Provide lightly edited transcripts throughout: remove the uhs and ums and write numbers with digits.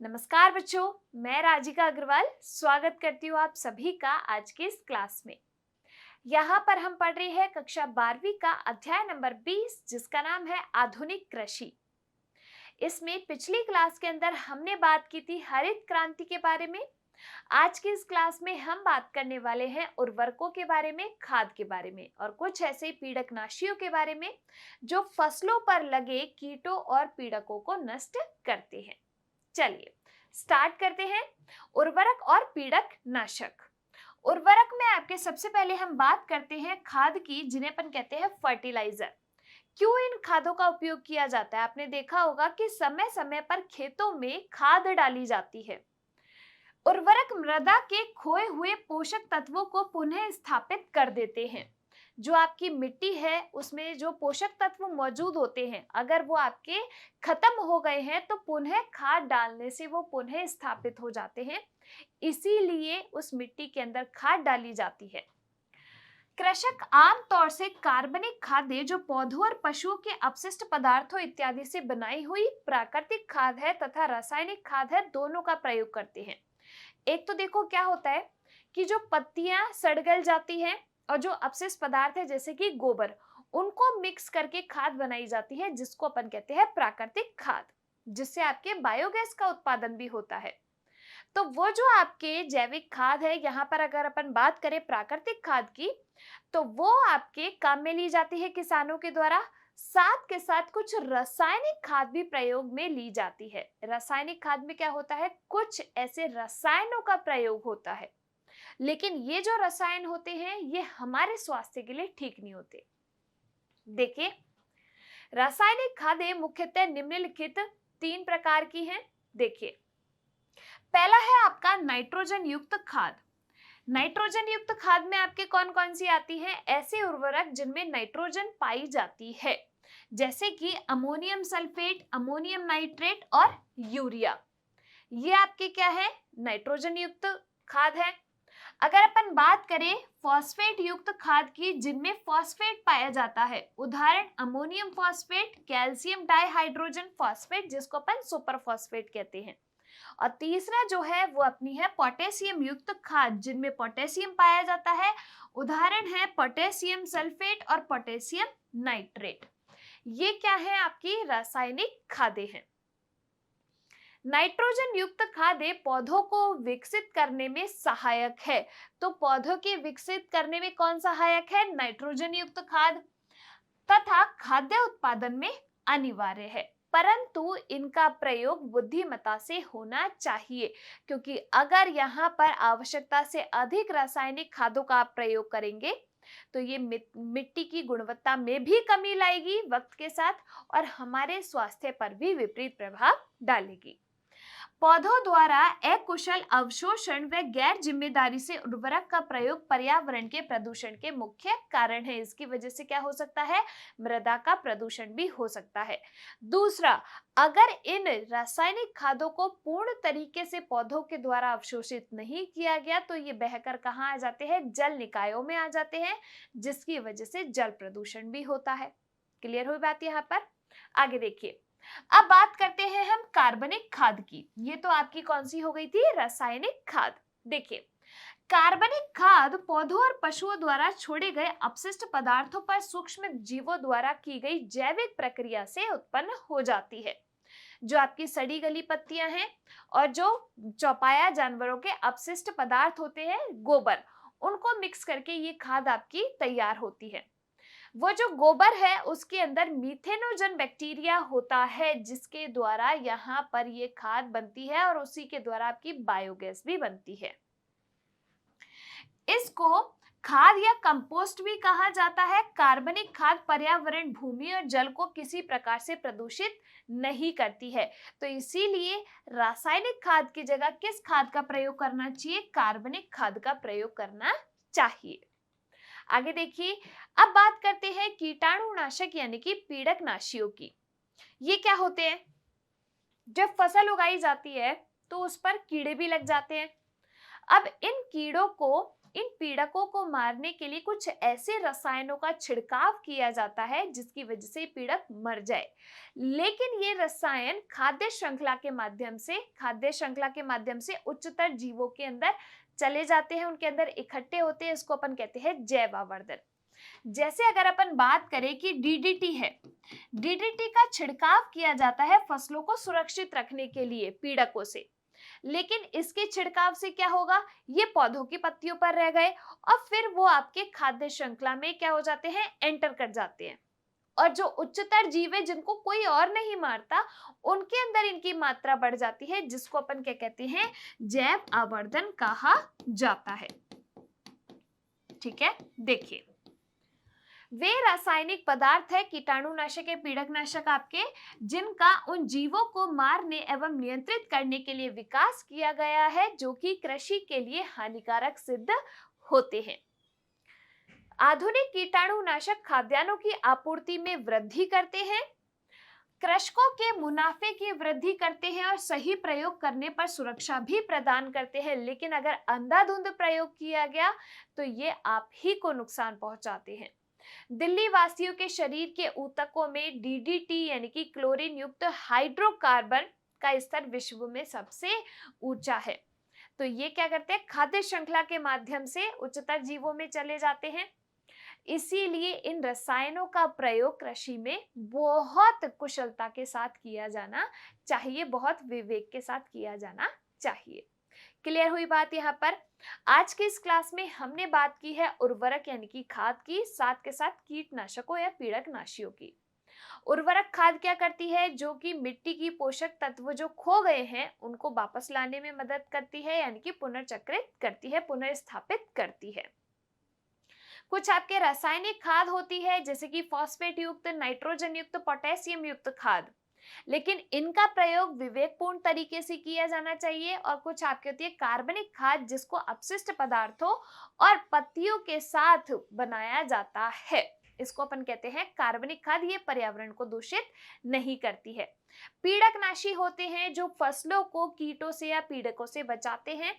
नमस्कार बच्चों, मैं राजिका अग्रवाल स्वागत करती हूँ आप सभी का आज की इस क्लास में। यहाँ पर हम पढ़ रहे हैं कक्षा 12वीं का अध्याय नंबर 20 जिसका नाम है आधुनिक कृषि। इसमें पिछली क्लास के अंदर हमने बात की थी हरित क्रांति के बारे में। आज की इस क्लास में हम बात करने वाले हैं उर्वरकों के बारे में, खाद के बारे में और कुछ ऐसे पीड़कनाशियों के बारे में जो फसलों पर लगे कीटों और पीड़कों को नष्ट करते हैं। चलिए स्टार्ट करते हैं। उर्वरक और पीड़क नाशक। उर्वरक में आपके सबसे पहले हम बात करते हैं खाद की, जिन्हें अपन कहते हैं फर्टिलाइजर। क्यों इन खादों का उपयोग किया जाता है? आपने देखा होगा कि समय समय पर खेतों में खाद डाली जाती है। उर्वरक मृदा के खोए हुए पोषक तत्वों को पुनः स्थापित कर देते हैं। जो आपकी मिट्टी है उसमें जो पोषक तत्व मौजूद होते हैं, अगर वो आपके खत्म हो गए हैं तो पुनः खाद डालने से वो पुनः स्थापित हो जाते हैं। इसीलिए उस मिट्टी के अंदर खाद डाली जाती है। कृषक आमतौर से कार्बनिक खादें जो पौधों और पशुओं के अपशिष्ट पदार्थों इत्यादि से बनाई हुई प्राकृतिक खाद है तथा रासायनिक खाद है, दोनों का प्रयोग करते हैं। एक तो देखो क्या होता है कि जो पत्तियां सड़ गल जाती हैं और जो अपशिष्ट पदार्थ है जैसे कि गोबर, उनको मिक्स करके खाद बनाई जाती है जिसको अपन कहते हैं प्राकृतिक खाद, जिससे आपके बायोगैस का उत्पादन भी होता है। तो वो जो आपके जैविक खाद है, यहाँ पर अगर अपन बात करें प्राकृतिक खाद की, तो वो आपके काम में ली जाती है किसानों के द्वारा। साथ के साथ कुछ रासायनिक खाद भी प्रयोग में ली जाती है। रासायनिक खाद में क्या होता है, कुछ ऐसे रसायनों का प्रयोग होता है, लेकिन ये जो रसायन होते हैं ये हमारे स्वास्थ्य के लिए ठीक नहीं होते। देखिए, रासायनिक खादें मुख्यतः निम्नलिखित 3 प्रकार की हैं। देखिए, पहला है आपका नाइट्रोजन युक्त खाद। नाइट्रोजन युक्त खाद में आपके कौन कौन सी आती है? ऐसे उर्वरक जिनमें नाइट्रोजन पाई जाती है, जैसे कि अमोनियम सल्फेट, अमोनियम नाइट्रेट और यूरिया। ये आपके क्या है? नाइट्रोजन युक्त खाद है। अगर अपन बात करें फॉस्फेट युक्त खाद की, जिनमें फॉस्फेट पाया जाता है, उदाहरण ammonium phosphate, calcium dihydrogen phosphate जिसको अपन सुपर फॉस्फेट कहते हैं। और तीसरा जो है वो अपनी है पोटेशियम युक्त खाद, जिनमें पोटेशियम पाया जाता है, उदाहरण है पोटेशियम सल्फेट और पोटेशियम नाइट्रेट। ये क्या है? आपकी रासायनिक खादें हैं। नाइट्रोजन युक्त खादें पौधों को विकसित करने में सहायक है। तो पौधों के विकसित करने में कौन सहायक है? नाइट्रोजन युक्त खाद, तथा खाद्य उत्पादन में अनिवार्य है। परंतु इनका प्रयोग बुद्धिमत्ता से होना चाहिए, क्योंकि अगर यहाँ पर आवश्यकता से अधिक रासायनिक खादों का आप प्रयोग करेंगे तो ये मिट्टी की गुणवत्ता में भी कमी लाएगी वक्त के साथ, और हमारे स्वास्थ्य पर भी विपरीत प्रभाव डालेगी। पौधों द्वारा अकुशल अवशोषण व गैर जिम्मेदारी से उर्वरक का प्रयोग पर्यावरण के प्रदूषण के मुख्य कारण है। इसकी वजह से क्या हो सकता है? मृदा का प्रदूषण भी हो सकता है। दूसरा, अगर इन रासायनिक खादों को पूर्ण तरीके से पौधों के द्वारा अवशोषित नहीं किया गया तो ये बहकर कहाँ आ जाते हैं? जल निकायों में आ जाते हैं, जिसकी वजह से जल प्रदूषण भी होता है। क्लियर हुई बात यहाँ पर? आगे देखिए, अब बात करते हैं हम कार्बनिक खाद की। ये तो आपकी कौन सी हो गई थी? रासायनिक खाद। देखिए, कार्बनिक खाद पौधों और पशुओं द्वारा छोड़े गए अपशिष्ट पदार्थों पर सूक्ष्म जीवों द्वारा की गई जैविक प्रक्रिया से उत्पन्न हो जाती है। जो आपकी सड़ी गली पत्तियां हैं और जो चौपाया जानवरों के अपशिष्ट पदार्थ होते हैं, गोबर, उनको मिक्स करके ये खाद आपकी तैयार होती है। वो जो गोबर है उसके अंदर मीथेनोजन बैक्टीरिया होता है, जिसके द्वारा यहाँ पर ये खाद बनती है और उसी के द्वारा आपकी बायोगैस भी बनती है। इसको खाद या कंपोस्ट भी कहा जाता है। कार्बनिक खाद पर्यावरण, भूमि और जल को किसी प्रकार से प्रदूषित नहीं करती है, तो इसीलिए रासायनिक खाद की जगह किस खाद का प्रयोग करना चाहिए? कार्बनिक खाद का प्रयोग करना चाहिए। आगे देखिए, अब बात करते हैं कीटाणुनाशक यानी कि पीड़कनाशियों की। ये क्या होते हैं? जब फसल उगाई जाती है तो उस पर कीड़े भी लग जाते हैं। अब इन कीड़ों को इन पीड़कों को मारने के लिए कुछ ऐसे रसायनों का छिड़काव किया जाता है जिसकी वजह से पीड़क मर जाए। लेकिन ये रसायन खाद्य श्रृंखला के माध्यम से उच्चतर जीवों के अंदर चले जाते हैं, उनके अंदर इकट्ठे होते हैं। इसको अपन कहते हैं जैव आवर्धन। जैसे अगर अपन बात करें कि डीडीटी है, डीडीटी का छिड़काव किया जाता है फसलों को सुरक्षित रखने के लिए पीड़कों से। लेकिन इसके छिड़काव से क्या होगा, ये पौधों की पत्तियों पर रह गए और फिर वो आपके खाद्य श्रृंखला में क्या हो जाते हैं, एंटर कर जाते हैं। और जो उच्चतर जीव है जिनको कोई और नहीं मारता, उनके अंदर इनकी मात्रा बढ़ जाती है, जिसको अपन क्या कहते हैं, जैव आवर्धन कहा जाता है। ठीक है, देखिए वे रासायनिक पदार्थ है, कीटाणुनाशक है, पीड़कनाशक आपके, जिनका उन जीवों को मारने एवं नियंत्रित करने के लिए विकास किया गया है, जो कि कृषि के लिए हानिकारक सिद्ध होते हैं। आधुनिक कीटाणुनाशक खाद्यान्नों की आपूर्ति में वृद्धि करते हैं, कृषकों के मुनाफे की वृद्धि करते हैं और सही प्रयोग करने पर सुरक्षा भी प्रदान करते हैं। लेकिन अगर अंधाधुंध प्रयोग किया गया तो ये आप ही को नुकसान पहुंचाते हैं। दिल्ली वासियों के शरीर के ऊतकों में डीडीटी यानी कि क्लोरीन युक्त हाइड्रोकार्बन का स्तर विश्व में सबसे ऊंचा है। तो ये क्या करते हैं, खाद्य श्रृंखला के माध्यम से उच्चतर जीवों में चले जाते हैं। इसीलिए इन रसायनों का प्रयोग कृषि में बहुत कुशलता के साथ किया जाना चाहिए, बहुत विवेक के साथ किया जाना चाहिए। क्लियर हुई बात यहाँ पर? आज की इस क्लास में हमने बात की है उर्वरक यानी कि खाद की, साथ के साथ कीटनाशकों या पीड़कनाशियों की। उर्वरक खाद क्या करती है, जो कि मिट्टी की पोषक तत्व जो खो गए हैं उनको वापस लाने में मदद करती है, यानी कि पुनर्चक्रित करती है, पुनर्स्थापित करती है। कुछ आपके रासायनिक खाद होती है जैसे कि फॉस्फेट युक्त, नाइट्रोजन युक्त, पोटेशियम युक्त खाद, लेकिन इनका प्रयोग विवेकपूर्ण तरीके से किया जाना चाहिए। और कुछ आपकी होती है कार्बनिक खाद, जिसको अपशिष्ट पदार्थों और पत्तियों के साथ बनाया जाता है, इसको अपन कहते हैं कार्बनिक खाद। ये पर्यावरण को दूषित नहीं करती है। पीड़कनाशी होते हैं जो फसलों को कीटों से या पीड़कों से बचाते हैं।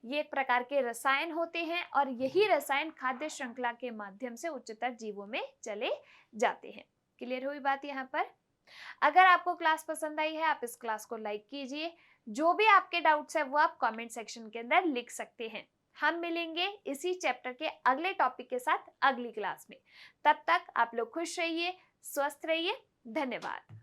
ये एक प्रकार के रसायन होते हैं और यही रसायन खाद्य श्रृंखला के माध्यम से उच्चतर जीवों में चले जाते हैं। क्लियर हुई बात यहाँ पर? अगर आपको क्लास पसंद आई है, आप इस क्लास को लाइक कीजिए। जो भी आपके डाउट्स है वो आप कमेंट सेक्शन के अंदर लिख सकते हैं। हम मिलेंगे इसी चैप्टर के अगले टॉपिक के साथ अगली क्लास में। तब तक आप लोग खुश रहिए, स्वस्थ रहिए। धन्यवाद।